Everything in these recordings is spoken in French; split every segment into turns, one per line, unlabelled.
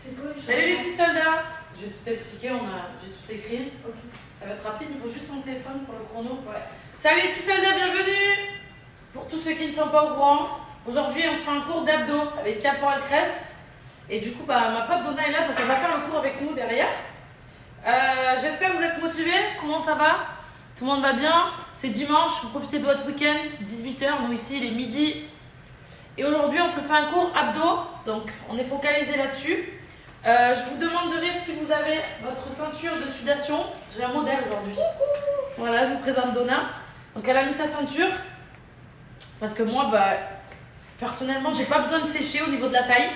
Salut les petits soldats. Je vais tout expliquer, j'ai tout écrit. Okay. Ça va être rapide, il faut juste mon téléphone pour le chrono. Ouais. Salut les petits soldats, bienvenue. Pour tous ceux qui ne sont pas au courant, aujourd'hui on se fait un cours d'abdos avec Caporal Cress. Et du coup, ma pote Donna est là, donc elle va faire le cours avec nous derrière. J'espère que vous êtes motivés. Comment ça va? Tout le monde va bien? C'est dimanche, vous profitez de votre week-end, 18h, nous ici il est midi. Et aujourd'hui on se fait un cours abdos, donc on est focalisé là-dessus. Je vous demanderai si vous avez votre ceinture de sudation. J'ai un modèle aujourd'hui. Voilà, je vous présente Donna. Donc elle a mis sa ceinture. Parce que moi, personnellement, j'ai pas besoin de sécher au niveau de la taille.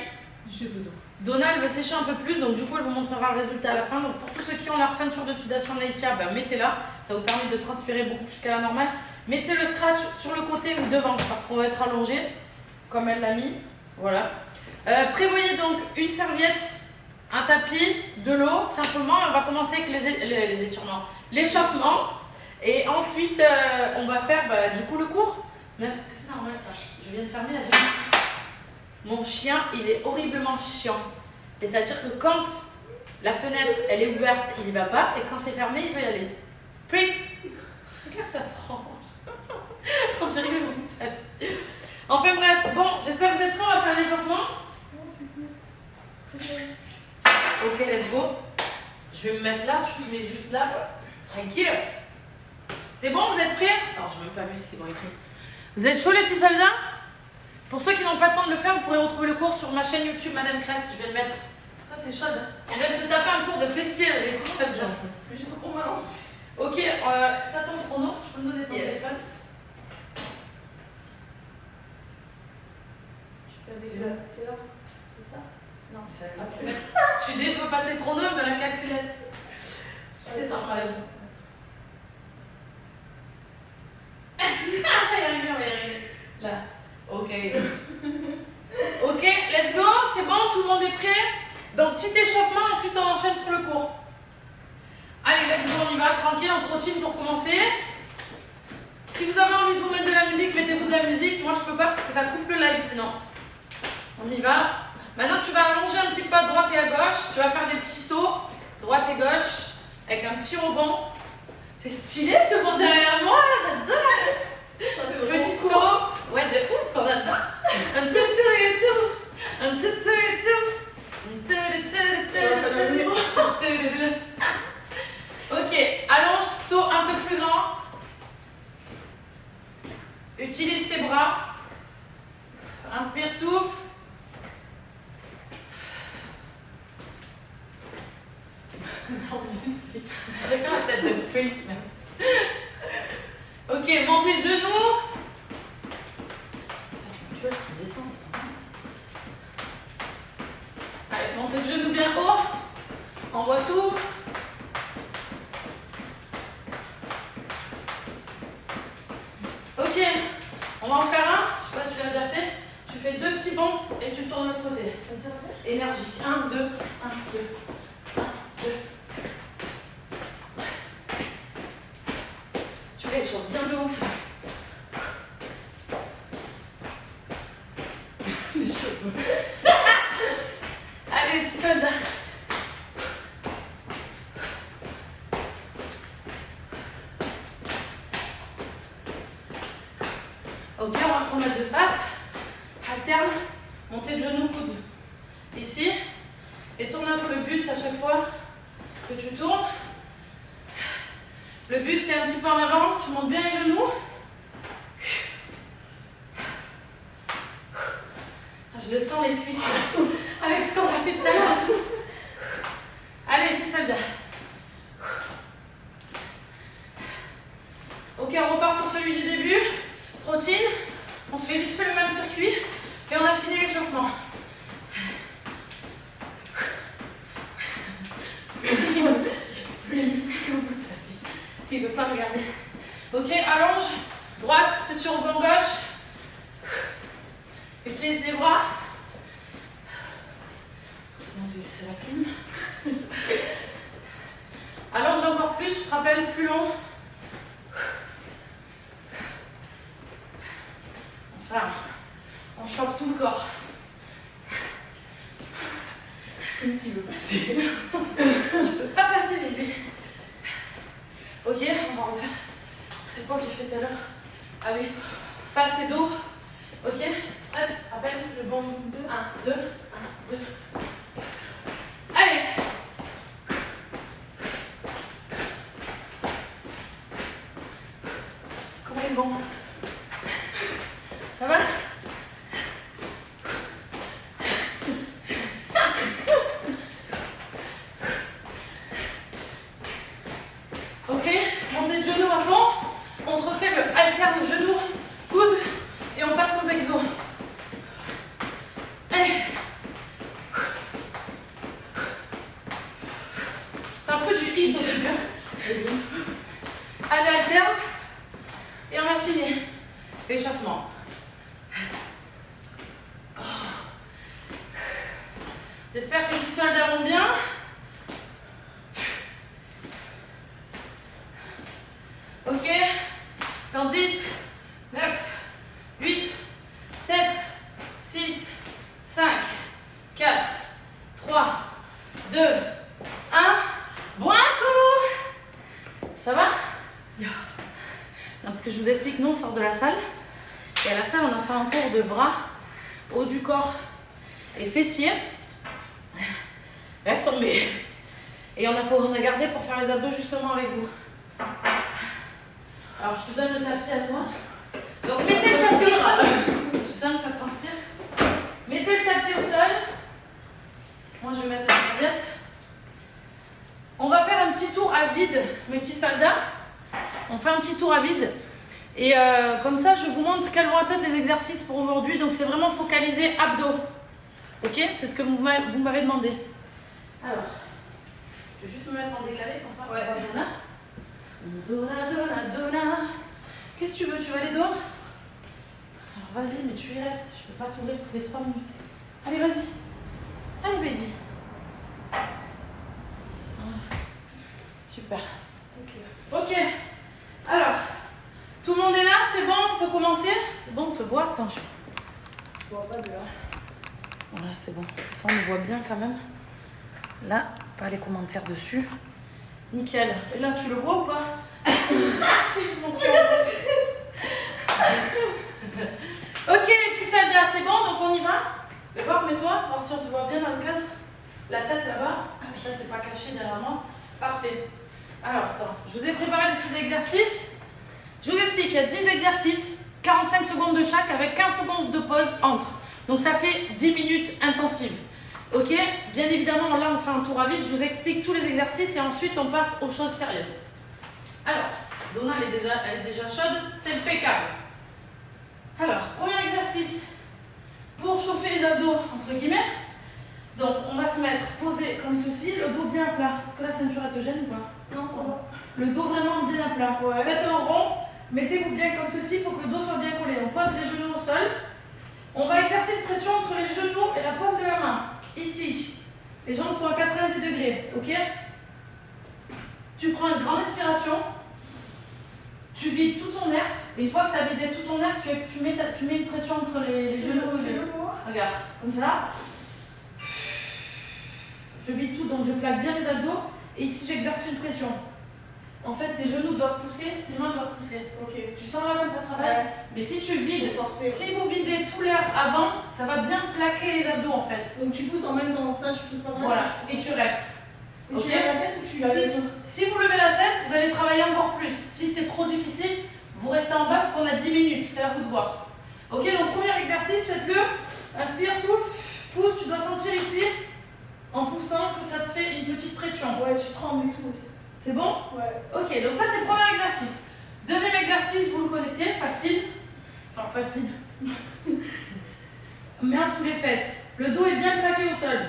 J'ai besoin.
Donna, elle veut sécher un peu plus, donc du coup, elle vous montrera le résultat à la fin. Donc pour tous ceux qui ont leur ceinture de sudation Naïcia, mettez-la. Ça vous permet de transpirer beaucoup plus qu'à la normale. Mettez le scratch sur le côté ou devant, parce qu'on va être allongé, comme elle l'a mis. Voilà. Prévoyez donc une serviette, un tapis, de l'eau, simplement. On va commencer avec les étirements, l'échauffement. Et ensuite, on va faire du coup le cours. Mais parce que c'est normal ça. Je viens de fermer la fenêtre. Mon chien, il est horriblement chiant. C'est-à-dire que quand la fenêtre, elle est ouverte, il n'y va pas. Et quand c'est fermé, il veut y aller. Prince, regarde sa tranche. On dirait le bout de sa vie. Enfin bref, bon, j'espère que vous êtes prêts, on va faire l'échauffement. Ok, let's go. Je vais me mettre là, tu te mets juste là. Tranquille. C'est bon, vous êtes prêts? Attends, j'ai même pas vu ce qu'ils ont écrit. Vous êtes chaud les petits soldats? Pour ceux qui n'ont pas le temps de le faire, vous pourrez retrouver le cours sur ma chaîne YouTube Madame Cress. Je vais le mettre. Toi, t'es chaude. On vient de se taper un cours de fessiers les petits soldats.
Mais j'ai trop mal.
Ok, t'as ton chrono? Tu peux me donner ton téléphone?
C'est là. C'est là. C'est ça? Non.
C'est la calculette. Je suis dit de me passer le chrono dans la calculette. C'est normal. On va y arriver, on va y arriver. Là. Ok. Ok, let's go. C'est bon, tout le monde est prêt? Donc, petit échauffement, ensuite on enchaîne sur le cours. Allez, let's go, on y va, tranquille, on trottine pour commencer. Si vous avez envie de vous mettre de la musique, mettez-vous de la musique. Moi, je peux pas parce que ça coupe le live sinon. On y va. Maintenant, tu vas allonger un petit peu à droite et à gauche. Tu vas faire des petits sauts, droite et gauche, avec un petit rebond. C'est stylé de te voir derrière moi, j'adore. Petit saut, ouais, de ouf, on adore. Un tout, un tout. Ok, allonge, saut un peu plus grand. Utilise tes bras. Inspire, souffle. C'est comme la tête de Prince même. Ok, montez les genoux. Tu vois qui descend, c'est pas ça. Allez, montez le genou bien haut. Envoie tout. Ok, on va en faire un. Je sais pas si tu l'as déjà fait. Tu fais 2 petits bonds et tu tournes de l'autre côté. Énergique. 1, 2, 1, 2. 1, 2. Celui-là, il chante bien de ouf. Les cheveux. Allez, petits soldats. Ok, on va se remettre de face. Alterne. Montée de genoux, coude. Ici. Et tourne un peu le buste à chaque fois que tu tournes. Le buste est un petit peu en avant. Tu montes bien les genoux. Je le sens les cuisses avec ce qu'on a fait tout à l'heure. Allez, petits soldats. Ok, on repart sur celui du début. Trottine. On se fait vite fait le même circuit. Et on a fini l'échauffement. Il ne veut pas regarder. Ok, allonge. Droite, petit rebond gauche. Utilise les bras. Heureusement que j'ai laissé la clim. Allonge encore plus, je te rappelle, plus long. Enfin, on chauffe tout le corps.
Comme s'il veut passer.
Tu peux pas passer, bébé. Ok, on va refaire. C'est quoi que j'ai fait tout à l'heure? Ah oui, face et dos. Ok, prête? Rappelle le bon 2, 1, 2, 1, 2. Allez! Comment il est bon? Ça va? Ok, montée de genoux à fond. On se refait le alterne genou, coude et on passe aux exos. Allez. C'est un peu du hit au début. Allez, alterne. Et on a fini. L'échauffement. J'espère que les petits soldats vont bien. Ok. Dans 10, 9, 8, 7, 6, 5, 4, 3, 2, 1. Bon coup. Ça va? Non, parce que je vous explique, nous on sort de la salle. Et à la salle, on a fait un cours de bras, haut du corps et fessiers. Laisse tomber. Et on a gardé pour faire les abdos justement avec vous. Alors je te donne le tapis à toi. Donc mettez le tapis au sol. Je sens que ça transpire. Mettez le tapis au sol. Moi je vais mettre la serviette. On va faire un petit tour à vide, mes petits soldats. On fait un petit tour à vide. Et comme ça, je vous montre quels vont être les exercices pour aujourd'hui. Donc c'est vraiment focalisé abdos. Ok? C'est ce que vous m'avez demandé. Alors, je vais juste me mettre en décalé, comme ça,
Ouais.
on va Dona. Qu'est-ce que tu veux? Tu vas aller dehors? Alors vas-y, mais tu y restes. Je peux pas t'ouvrir toutes les 3 minutes. Allez, vas-y. Allez, baby. Super. Ok. Alors, tout le monde est là? C'est bon? On peut commencer? C'est bon, on te voit? Attends,
Je vois pas de là.
Voilà, c'est bon. Ça, on me voit bien quand même. Là, pas les commentaires dessus. Nickel. Et là, tu le vois ou pas? Ok, les petits soldats, c'est bon? Donc on y va? Mais voir, mets-toi, voir si on te voit bien dans le cadre. La tête là-bas. Ça, t'es pas caché derrière moi. Parfait. Alors, attends, je vous ai préparé des petits exercices. Je vous explique, il y a 10 exercices, 45 secondes de chaque avec 15 secondes de pause entre. Donc ça fait 10 minutes intensives. Ok? Bien évidemment, là on fait un tour à vide, je vous explique tous les exercices et ensuite on passe aux choses sérieuses. Alors, Donna elle est déjà chaude, c'est impeccable. Alors, premier exercice pour chauffer les abdos, entre guillemets. Donc on va se mettre posé comme ceci, le dos bien plat. Est-ce que la ceinture elle te gêne ou pas?
Non, ça va.
Le dos vraiment bien à plat.
Ouais.
Faites un rond, mettez-vous bien comme ceci, il faut que le dos soit bien collé. On pose les genoux au sol. On va exercer une pression entre les genoux et la paume de la main. Ici. Les jambes sont à 90 degrés. Ok? Tu prends une grande inspiration. Tu vides tout ton air. Et une fois que tu as vidé tout ton air, tu mets une pression entre les genoux. Regarde, comme ça. Je vide tout, donc je plaque bien les abdos. Et ici, j'exerce une pression. En fait, tes genoux doivent pousser, tes mains doivent pousser.
Ok.
Tu sens là comme ça travaille?
Ouais.
Mais si tu vides,
Forcé.
si vous videz tout l'air avant, ça va bien plaquer les abdos en fait.
Donc tu pousses en même temps ça, tu pousses par là.
Voilà, et tu restes.
Et
Ok.
tu lèves la tête ou tu la lèves?
Si vous levez la tête, vous allez travailler encore plus. Si c'est trop difficile, vous restez en bas parce qu'on a 10 minutes, c'est à vous de voir. Ok, donc premier exercice, faites-le. Inspire, souffle, pousse, tu dois sentir ici, en poussant, que ça te fait une petite pression.
Ouais, tu trembles et tout aussi.
C'est bon?
Ouais.
Ok, donc ça c'est le premier exercice. Deuxième exercice, vous le connaissez, facile. Enfin, facile. Main sous les fesses. Le dos est bien plaqué au sol.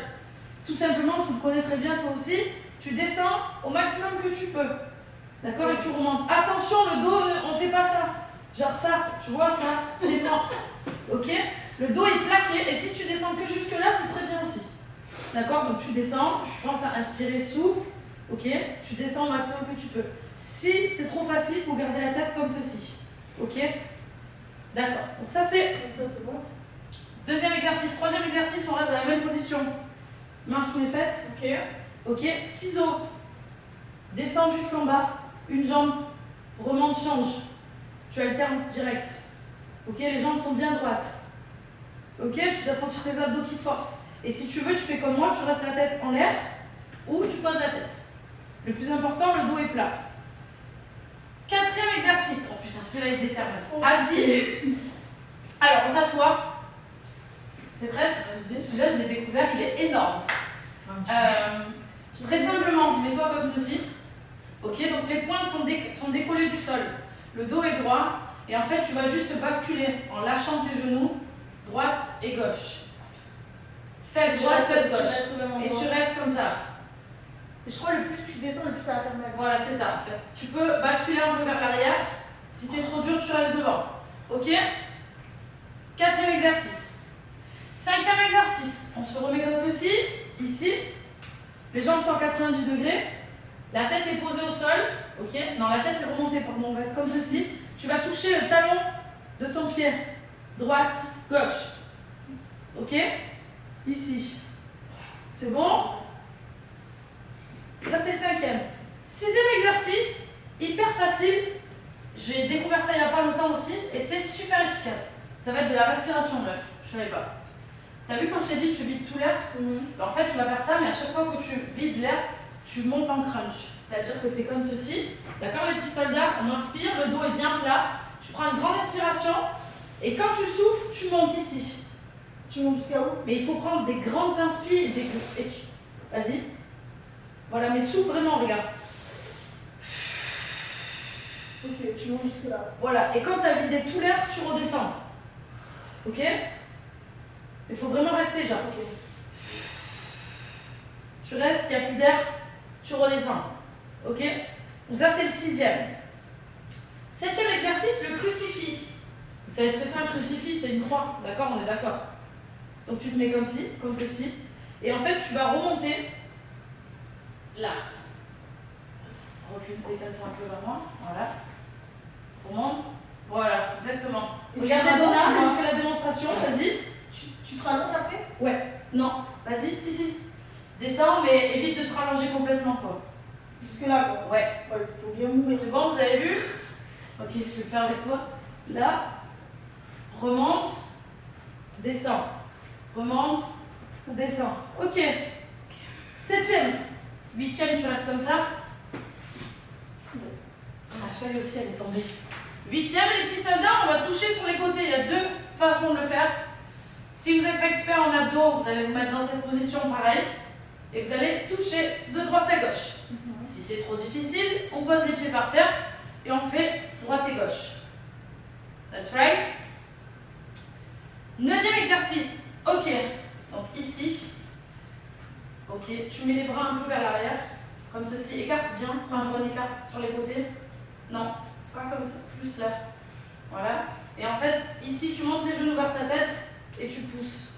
Tout simplement, tu le connais très bien toi aussi. Tu descends au maximum que tu peux. D'accord? Et tu remontes. Attention, le dos, on ne fait pas ça. Genre ça, tu vois ça, c'est mort. Ok? Le dos est plaqué et si tu descends que jusque là, c'est très bien aussi. D'accord? Donc tu descends, pense à inspirer, souffle. Ok? Tu descends au maximum que tu peux. Si c'est trop facile, vous gardez la tête comme ceci. Ok? D'accord. Donc ça c'est
Donc ça c'est bon.
deuxième exercice. Troisième exercice, on reste dans la même position. main sous les fesses.
Ok.
Ok, ciseaux, descends jusqu'en bas, une jambe, remonte, change. Tu alternes direct. Ok, les jambes sont bien droites. Ok, tu dois sentir tes abdos qui forcent. Et si tu veux, tu fais comme moi, tu restes la tête en l'air ou tu poses la tête. Le plus important, le dos est plat. Quatrième exercice. Oh putain, celui-là il détermine. Assis. Alors, on s'assoit. T'es prête? Celui-là, je l'ai découvert, il est énorme. Très simplement, mets-toi comme ceci. Ok, donc les pointes sont décollées du sol. Le dos est droit. Et en fait, tu vas juste basculer en lâchant tes genoux, droite et gauche. Fesse droite, fesse gauche. Et tu restes comme ça.
Et je crois le plus tu descends, le plus ça va faire mal.
Voilà, c'est ça en fait. Tu peux basculer un peu vers l'arrière. Si c'est trop dur, tu restes devant. Ok? Quatrième exercice. Cinquième exercice. On se remet comme ceci, ici. Les jambes sont à 90 degrés. La tête est posée au sol. Ok? Non, la tête est remontée, pardon. On va être comme ceci. Tu vas toucher le talon de ton pied. Droite, gauche. Ok? Ici. C'est bon? Ça, c'est le cinquième. Sixième exercice, hyper facile. J'ai découvert ça il n'y a pas longtemps aussi. Et c'est super efficace. Ça va être de la respiration, meuf. Je savais pas. T'as vu quand je t'ai dit tu vides tout l'air? En fait, tu vas faire ça, mais à chaque fois que tu vides l'air, tu montes en crunch. C'est-à-dire que tu es comme ceci. D'accord, les petits soldats? On inspire, le dos est bien plat. Tu prends une grande inspiration. Et quand tu souffles, tu montes ici.
Tu montes jusqu'à où?
Mais il faut prendre des grandes inspires Vas-y. Voilà, mais souffle vraiment, regarde.
Ok, tu montes jusque là.
Voilà, et quand tu as vidé tout l'air, tu redescends. Ok? Il faut vraiment rester, genre.
Ok.
Tu restes, il n'y a plus d'air, tu redescends. Ok? Donc ça, c'est le sixième. Septième exercice, le crucifix. Vous savez ce que c'est un crucifix? C'est une croix, d'accord? On est d'accord. Donc tu te mets comme ceci. Et en fait, tu vas remonter là. Recule, décale-toi un peu vers moi. Voilà. Remonte. Voilà, exactement.
Et
Regardez
tu
Donna,
rallonges,
elle fait la démonstration, vas-y.
Tu te rallonges après?
Ouais, non, vas-y, si. Descends, mais évite de te rallonger complètement, quoi.
Jusque là, quoi.
Ouais.
Ouais, faut bien mourir.
C'est bon, vous avez vu? Ok, je vais le faire avec toi. Là, remonte, descends. Remonte, descends. Ok. Septième. Huitième, tu restes comme ça. La feuille aussi, elle est tombée. Huitième, les petits soldats, on va toucher sur les côtés. Il y a deux façons de le faire. Si vous êtes expert en abdos, vous allez vous mettre dans cette position pareil. Et vous allez toucher de droite à gauche. Si c'est trop difficile, on pose les pieds par terre et on fait droite et gauche. That's right. Neuvième exercice. Ok. Donc ici. Ok. Tu mets les bras un peu vers l'arrière. Comme ceci. Écarte bien. Prends un bon écart sur les côtés. Non. Pas comme ça. Plus là. Voilà. Et en fait, ici, tu montes les genoux vers ta tête et tu pousses.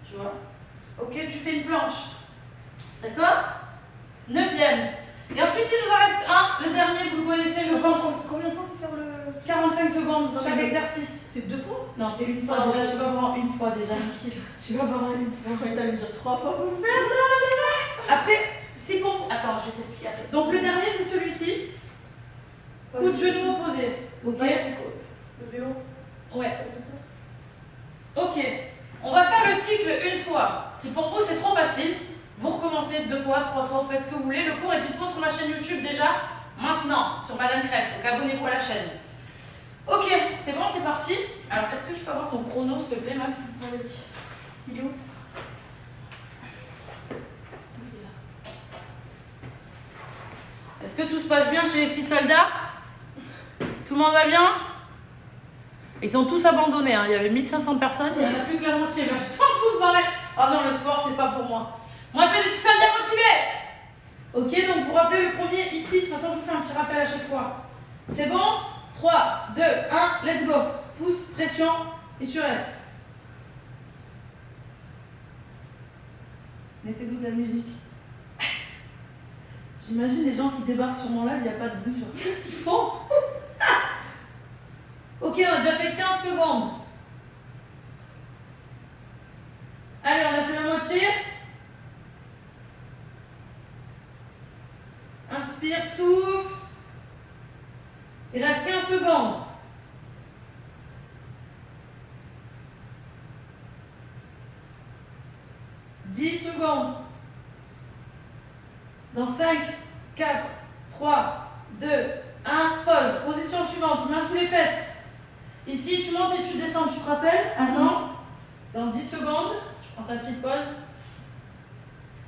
Tu vois. Ok. Tu fais une planche. D'accord? Neuvième. Et ensuite, il nous en reste un, le dernier, vous le connaissez, je pense.
Combien de fois faut faire le.
45 secondes
Non,
chaque
mais
exercice.
C'est 2 fois?
Non, c'est une fois déjà, tu vas voir une fois déjà.
Tranquille.
Tu vas voir une fois.
Ouais, t'allais me dire 3 fois, faut le faire.
Après, si pour. Attends, je vais t'expliquer après. Donc, le dernier, c'est celui-ci. Coup de genou opposé. Ok?
Ouais, c'est quoi? Le vélo?
Ouais.
Ça fait ça?
Ok. On va faire le cycle une fois. Si pour vous, c'est trop facile, vous recommencez 2 fois, 3 fois, vous faites ce que vous voulez. Le cours est dispo sur ma chaîne YouTube déjà, maintenant, sur Madame Crest. Donc abonnez-vous à la chaîne. Ok, c'est bon, c'est parti. Alors, est-ce que je peux avoir ton chrono, s'il te plaît, meuf?
Vas-y.
Il est où? Est-ce que tout se passe bien chez les petits soldats? Tout le monde va bien? Ils sont tous abandonnés, hein. Il y avait 1500 personnes, il n'y en a plus que la moitié, meuf. Ils sont tous barrés. Oh non, le sport, c'est pas pour moi. Moi, je fais des petits soldats motivés. Ok, donc vous rappelez le premier ici. De toute façon, je vous fais un petit rappel à chaque fois. C'est bon? 3, 2, 1, let's go. Pousse, pression, et tu restes. Mettez-vous de la musique. J'imagine les gens qui débarquent sur mon live, il n'y a pas de bruit. Genre, qu'est-ce qu'ils font? Ok, on a déjà fait 15 secondes. Allez, on a fait la moitié. Inspire, souffle. Il reste 15 secondes. « 10 secondes. Dans 5, 4, 3, 2, 1, pause. Position suivante, main sous les fesses. Ici, tu montes et tu descends, tu te rappelles? Attends. Dans 10 secondes, je prends ta petite pause.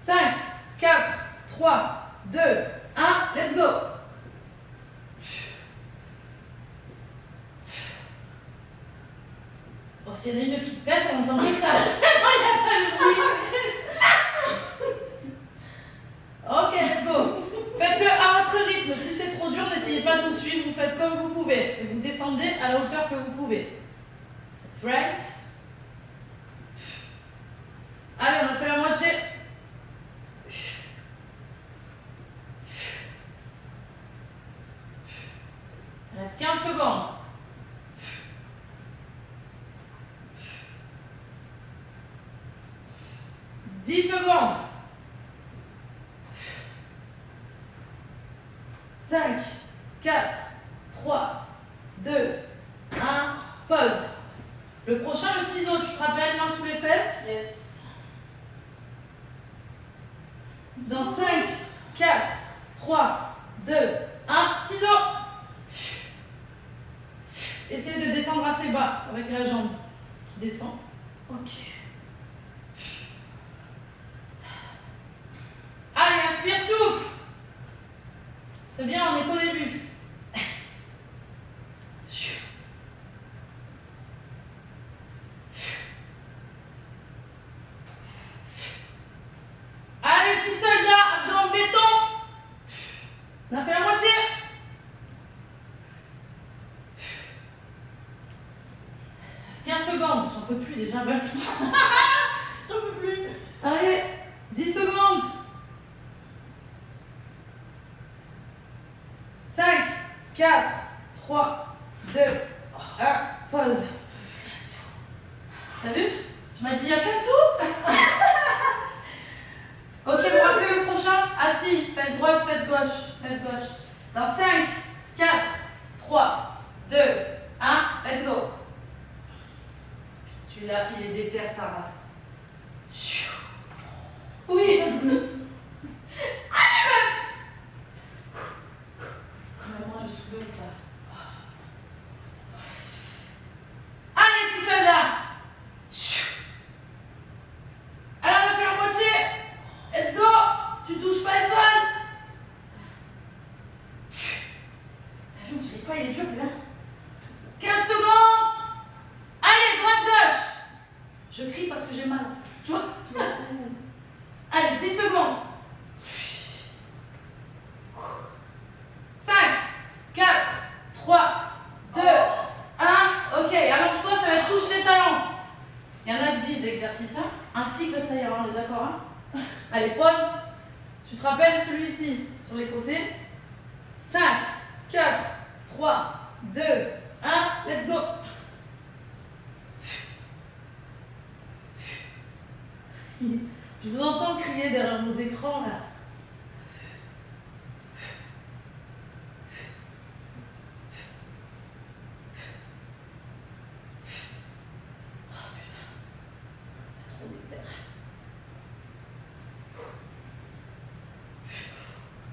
5, 4, 3, 2, 1, let's go. Bon, s'il y en a une qui pète, on entend que ça. Il n'y a pas de bruit. Ok, let's go. Faites-le à votre rythme. Si c'est trop dur, n'essayez pas de nous suivre. Vous faites comme vous pouvez. Et vous descendez à la hauteur que vous pouvez. That's right. Allez, on a fait la moitié. Il reste 15 secondes. « 10 secondes. 5, 4, 3, 2, 1, pause. Le prochain, le ciseau, tu te rappelles, main sous les fesses?
Yes.
Dans 5, 4, 3, 2, 1, ciseau. Essayez de descendre assez bas avec la jambe qui descend.
Ok.
Allez, inspire, souffle. C'est bien, on est qu'au début. Allez, petit soldat, dans le béton. On a fait la moitié. Il reste 15 secondes. J'en peux plus déjà, meuf. J'en peux plus. Allez, 10 secondes. 5, 4, 3, 2, 1, pause. T'as vu? Tu m'as dit il y a 4 tours. Ok, vous rappelez le prochain? Assis, fesse droite, fesse gauche. Dans 5, 4, 3, 2, 1, let's go. Celui-là, il est déter sa race. Oui. Moi, je souffle là. Allez, petit soldat. Alors, on a fait la moitié. Let's go. Tu touches pas le sol. T'as vu, on dirait pas, il est dur, là. 15 secondes. Allez, droite-gauche. Je crie parce que j'ai mal. Tu vois? Allez, 10 secondes. 5, 4, 3, 2, 1. Ok, allonge-toi, ça va être touche les talons. Il y en a qui disent l'exercice, hein. Un cycle, ça ira, on est d'accord, hein. Allez, pause. Tu te rappelles celui-ci sur les côtés. 5, 4, 3, 2, 1. Let's go. Je vous entends crier derrière vos écrans, là.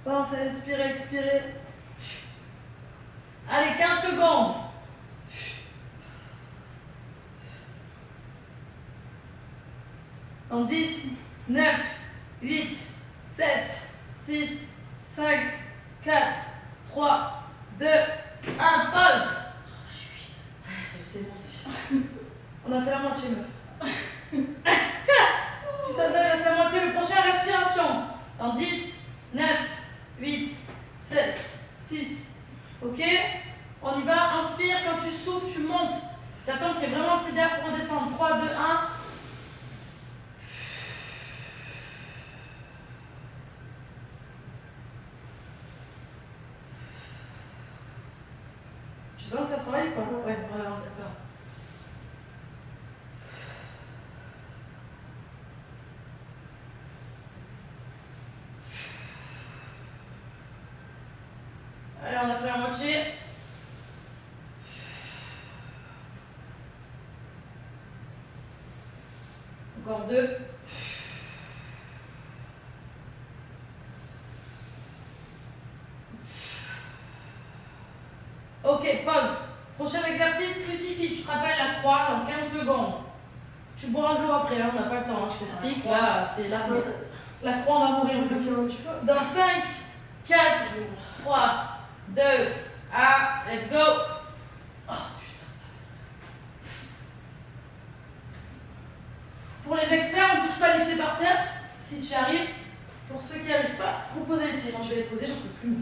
Pensez à inspirer, expirer. Allez, 15 secondes. En 10, 9, 8, 7, 6, 5, 4, 3, 2, 1, pause. Je suis vite. Je sais, moi aussi. On a fait la moitié, meuf. Si ça donne, reste la moitié. Le prochain, respiration. En 10, 9, 8, 7, 6. Ok? On y va. Inspire. Quand tu souffles, tu montes. Tu attends qu'il y ait vraiment plus d'air pour redescendre. 3, 2, 1. Tu sens que ça travaille ou pas? Ouais, voilà, d'accord. on a fait la moitié. Encore 2. Ok, pause. Prochain exercice, crucifix. Tu te rappelles la croix dans 15 secondes. Tu boiras de l'eau après, hein, on n'a pas le temps, hein, je t'explique. Là, c'est là. La croix, on va mourir. Dans 5, 4, 3, 2, 1, let's go. Oh putain, ça. Pour les experts, on ne touche pas les pieds par terre. Si tu y arrives, pour ceux qui n'y arrivent pas, vous posez les pieds. Moi, je vais les poser, j'en peux plus.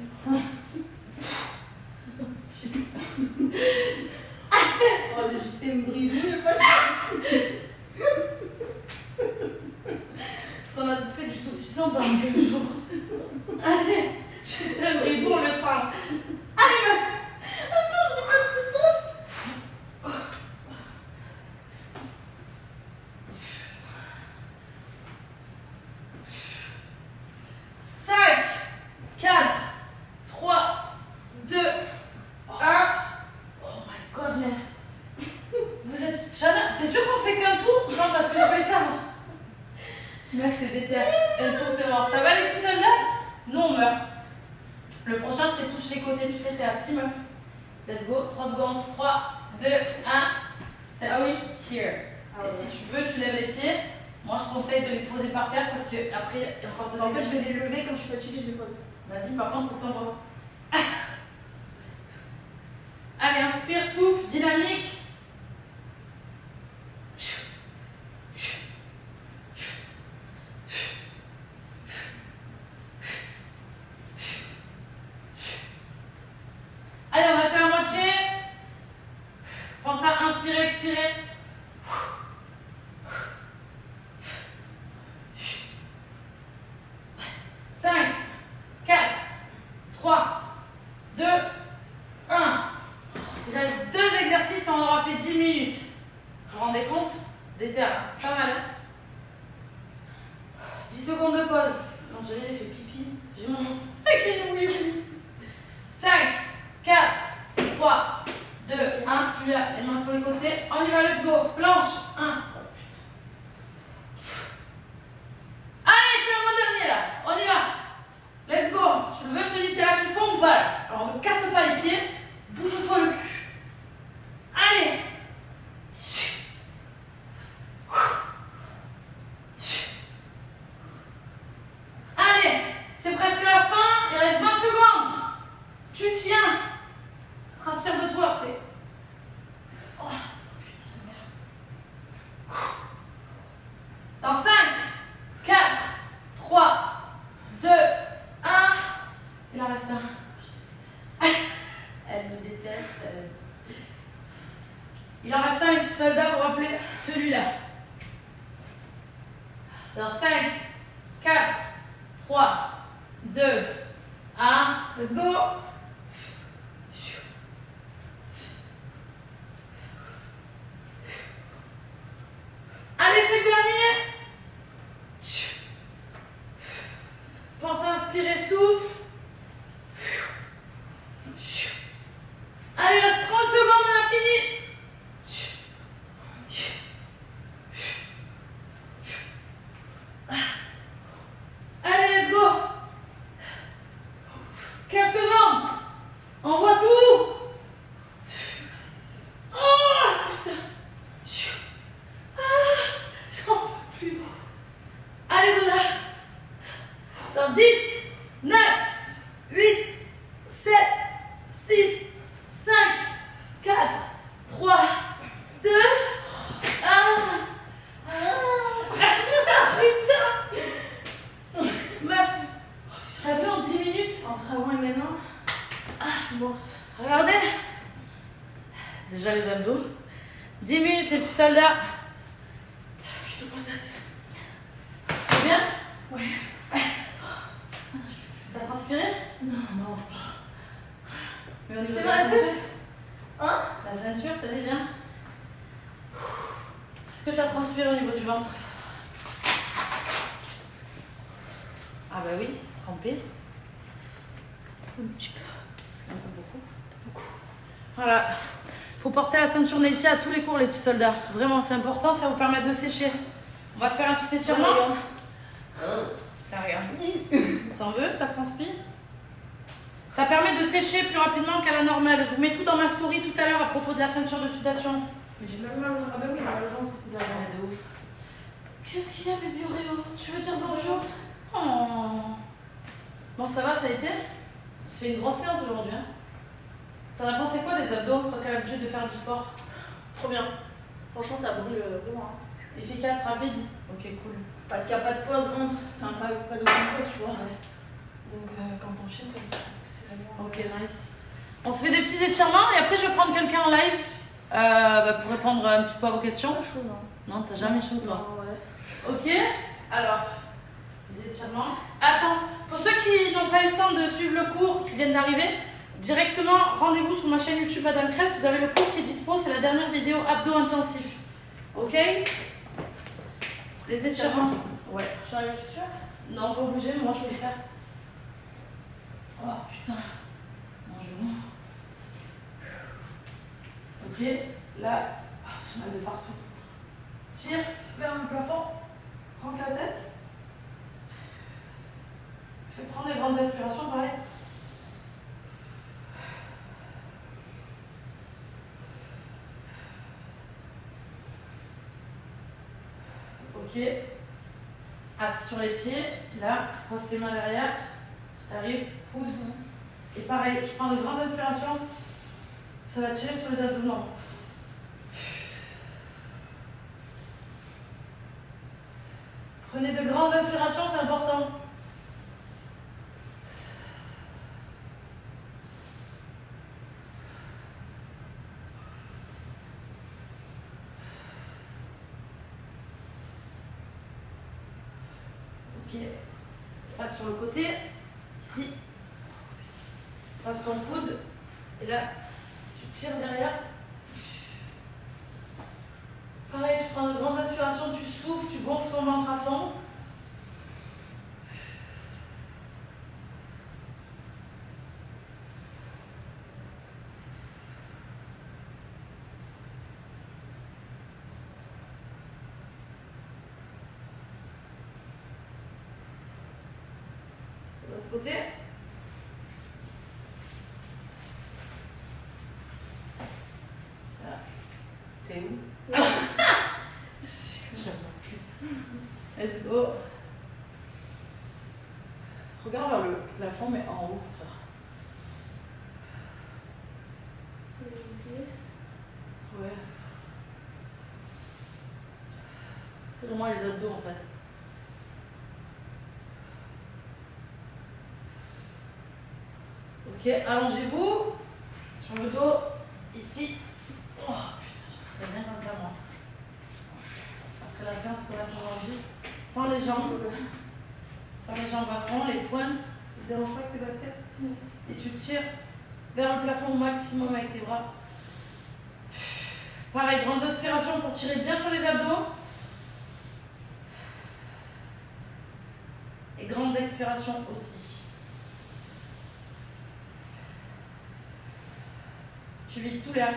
Oh, juste une brille, pas de
Parce qu'on a bouffé du saucisson pendant 2 jours. Allez, juste un bribou, on le sent. Allez, meuf. Attends, je me fais plus tard. 5, 4, 3, 2, 1. Oh my goodness. Vous êtes... Chana, t'es sûre qu'on fait qu'un tour? Non, parce que je fais ça. Meuf, c'est déter. Un tour, c'est mort. Ça va les petits soldats? Nous, on meurt. Le prochain, c'est touche les côtés. Tu sais, t'es assis, meuf. Let's go. 3 secondes. 3, 2, 1. Touch.
Ah oui.
Here. Et si tu veux, tu lèves les pieds. Moi, je conseille de les poser par terre parce que après, il y a encore 2
En fait, je vais
exercices.
les lever quand je suis fatiguée, je les pose.
Vas-y, par contre, faut que t'envoies. Allez, inspire, souffle, dynamique. Allez, on va faire la moitié. Pense à inspirer, expirer. 5, 4, 3, 2, 1. Il reste 2 exercices et on aura fait 10 minutes. Vous vous rendez compte? Déter, c'est pas mal. Hein? 10 secondes de pause. Non, j'ai fait pipi. J'ai mon... Ok, oui, oui. 5, 4, 3, 2, 1. Celui-là, les mains sur les côtés. On y va, let's go. Planche. 1. Allez, c'est l'avant-dernier là. On y va. Let's go. Je veux celui qui est là qui fond ou pas là. Alors, ne casse pas les pieds. Bouge-toi le cul. Allez. Allez. C'est presque la fin. Il reste 20 secondes. Tu tiens. Tu seras fier de toi après. Oh, putain de merde. Dans 5, 4, 3, 2, 1. Il en reste un. Elle me déteste. Il en reste un petit soldat pour rappeler celui-là. Dans 5, 4, 3, 2, 1. Let's go. Allez, c'est le dernier. Pense à inspirer, souffle. Allez, il reste 30 secondes, on a fini. Allez, let's go. 15 secondes. On voit tout. Oh, putain. J'en peux plus. Allez, Donna. Dans 10, 9, 8, 7, 6, 5, 4, 3, 2, 1. Putain. Meuf, je t'ai vu en 10 minutes.
Entre avant et maintenant.
Bon, regardez. Déjà les abdos. 10 minutes les petits soldats. Putain patate. C'était bien?
Ouais.
T'as transpiré?
Non.
Mais au niveau
T'es
de
dans
la
la tête?
ceinture?
Hein?
La ceinture, vas-y viens. Est-ce que t'as transpiré au niveau du ventre? Ah bah oui, c'est trempé.
Un petit peu.
Un peu Beaucoup. Voilà. Faut porter la ceinture Neissia à tous les cours, les petits soldats. Vraiment, c'est important, ça va vous permettre de sécher. On va se faire un petit étirement. Tiens, regarde. T'en veux, la transpi? Ça permet de sécher plus rapidement qu'à la normale. Je vous mets tout dans ma story tout à l'heure à propos de la ceinture de sudation.
Mais j'ai même mal aux jambes. Ah bah oui, mal aux jambes, c'était là.
Ouais, de ouf. Qu'est-ce qu'il y a, bébé Oreo? Tu veux dire bonjour? Oh. Bon, ça va, ça a été? Ça fait une grosse séance aujourd'hui. Hein. T'en as pensé quoi des abdos, toi qui as l'habitude de faire du sport?
Trop bien. Franchement, ça brûle vraiment.
Efficace, rapide? Ok, cool.
Parce qu'il n'y a pas de pause entre. Enfin, pas de pause, tu vois.
Ouais.
Donc, quand t'enchaînes comme ça, je pense que c'est la meilleure.
Ok, nice. On se fait des petits étirements et après je vais prendre quelqu'un en live pour répondre un petit peu à vos questions.
Pas chaud, non?
Non, t'as jamais chaud toi.
Non, ouais.
Ok, alors, les étirements. Attends, pour ceux qui n'ont pas eu le temps de suivre le cours, qui viennent d'arriver, directement rendez-vous sur ma chaîne YouTube Madame Crest. Vous avez le cours qui est dispo, c'est la dernière vidéo abdos intensif. Ok? Les étirements. Ouais.
J'arrive, je suis sûre?
Non, pas obligé, mais moi je vais le faire. Oh putain. Mon genou. Ok, là, j'ai mal de partout. Tire vers le plafond. Rentre la tête. Fais prendre des grandes inspirations, pareil. Ok. Assis sur les pieds. Là, pose tes mains derrière. Si t'arrives, pousse. Et pareil, tu prends de grandes inspirations. Ça va tirer sur les abdominaux. Prenez de grandes inspirations, c'est important. Ok. Passe sur le côté. Ici. Passe ton coude. Et là, tu tires derrière. Pareil, tu prends de grandes inspirations, tu souffles, tu gonfles ton ventre à fond. De l'autre côté. Voilà. T'es où? Let's go. Regarde vers le plafond, mais en haut. Ouais. C'est vraiment les abdos en fait. Ok, allongez-vous sur le dos, ici. Oh putain, je serais bien comme ça moi. Après la séance qu'on a fait aujourd'hui. Tends les jambes. Tends les jambes à fond, les pointes. Ça te dérange pas avec tes baskets? Et tu tires vers le plafond au maximum avec tes bras. Pareil, grandes inspirations pour tirer bien sur les abdos. Et grandes expirations aussi. Tu vides tout l'air.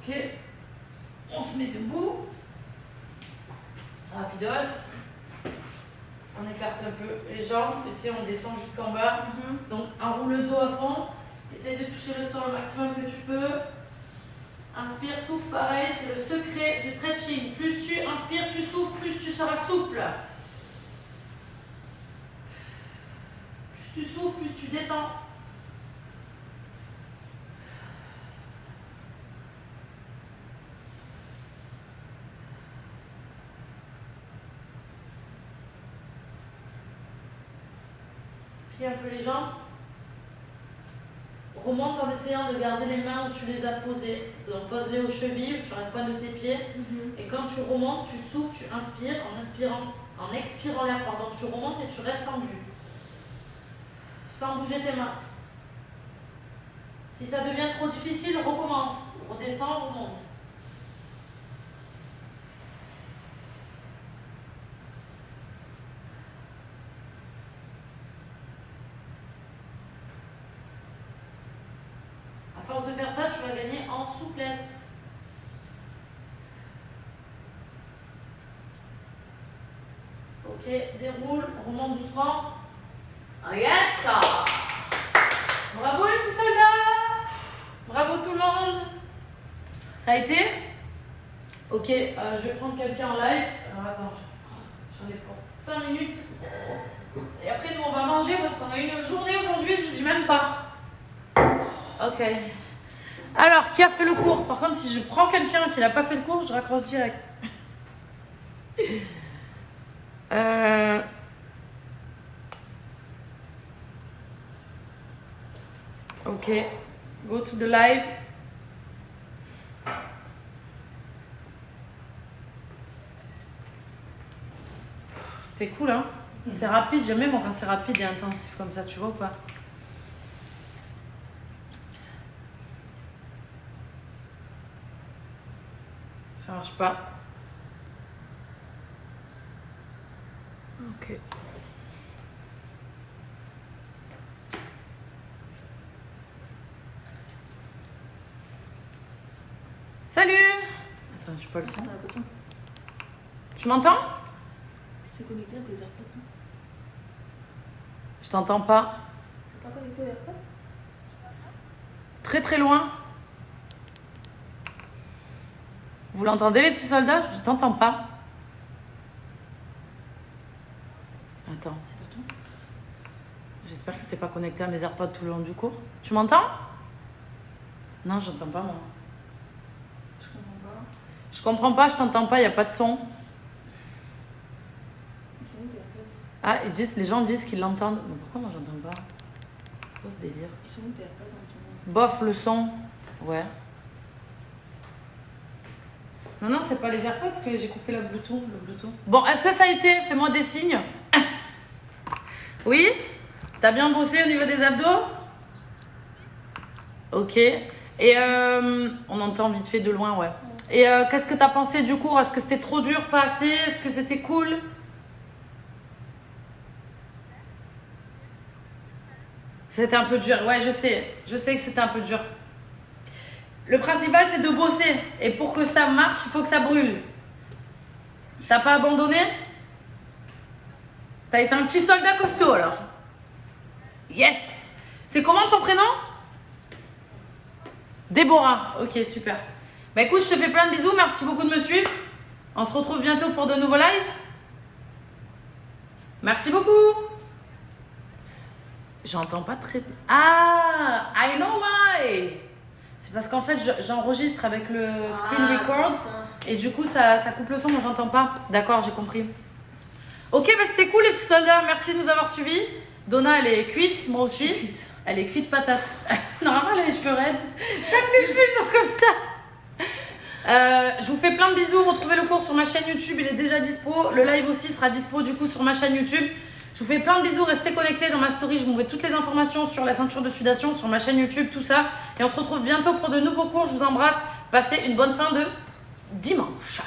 Ok, on se met debout. Rapidos. On écarte un peu les jambes, et tu sais, on descend jusqu'en bas. Donc, enroule le dos à fond. Essaye de toucher le sol au maximum que tu peux. Inspire, souffle, pareil, c'est le secret du stretching. Plus tu inspires, tu souffles, plus tu seras souple. Plus tu souffles, plus tu descends. Plie un peu les jambes. Remonte en essayant de garder les mains où tu les as posées. Donc pose-les aux chevilles, sur la pointe de tes pieds. Et quand tu remontes, tu souffles, tu inspires. En expirant l'air, pardon, tu remontes et tu restes tendu. Sans bouger tes mains. Si ça devient trop difficile, recommence. Redescends, remonte. À force de faire ça, tu vas gagner en souplesse. Ok, déroule, remonte doucement. Oh yes! Bravo les petits soldats! Bravo tout le monde! Ça a été? Ok, je vais prendre quelqu'un en live. Alors attends, j'en ai pour 5 minutes. Et après nous on va manger parce qu'on a eu une journée aujourd'hui, je dis même pas. Ok. Alors, qui a fait le cours? Par contre, si je prends quelqu'un qui n'a pas fait le cours, je raccroche direct. Ok, go to the live. C'était cool, hein? C'est rapide, j'aime bien moi quand c'est rapide et intensif comme ça, tu vois ou pas? Ça marche pas. Ok. Salut! Attends, j'ai pas le son. Tu m'entends?
C'est connecté à tes AirPods, non?
Je t'entends pas.
C'est pas connecté aux AirPods?
Très très loin. Vous l'entendez les petits soldats? Je t'entends pas. Attends.
C'est pas toi?
J'espère que c'était pas connecté à mes AirPods tout le long du cours. Tu m'entends? Non, j'entends pas moi.
Je comprends pas.
Je comprends pas, je t'entends pas, y a pas de son.
Ils sont où tes AirPods?
Ah, les gens disent qu'ils l'entendent. Mais pourquoi moi j'entends pas? C'est quoi ce délire?
Ils sont où tes AirPods dans ton...
Bof le son. Ouais. Non, non, c'est pas les AirPods parce que j'ai coupé le Bluetooth. Bon, est-ce que ça a été? Fais-moi des signes. Oui? T'as bien bossé au niveau des abdos? Ok. Et on entend vite fait de loin, ouais. Et qu'est-ce que t'as pensé du cours? Est-ce que c'était trop dur, pas assez? Est-ce que c'était cool? C'était un peu dur, ouais, je sais. Je sais que c'était un peu dur. Le principal, c'est de bosser. Et pour que ça marche, il faut que ça brûle. T'as pas abandonné? T'as été un petit soldat costaud, alors. Yes! C'est comment ton prénom? Déborah. Ok, super. Bah écoute, je te fais plein de bisous. Merci beaucoup de me suivre. On se retrouve bientôt pour de nouveaux lives. Merci beaucoup. J'entends pas très bien. Ah! I know why! C'est parce qu'en fait, j'enregistre avec le screen record. Et du coup, ça coupe le son, moi j'entends pas. D'accord, j'ai compris. Ok, bah c'était cool les petits soldats. Merci de nous avoir suivis. Donna, elle est cuite, moi aussi.
Cuite.
Elle est cuite patate. Normalement, elle a les cheveux raides. Comme ses cheveux, ils sont comme ça. Je vous fais plein de bisous. Retrouvez le cours sur ma chaîne YouTube. Il est déjà dispo. Le live aussi sera dispo du coup sur ma chaîne YouTube. Je vous fais plein de bisous. Restez connectés dans ma story. Je vous mets toutes les informations sur la ceinture de sudation, sur ma chaîne YouTube, tout ça. Et on se retrouve bientôt pour de nouveaux cours. Je vous embrasse. Passez une bonne fin de dimanche.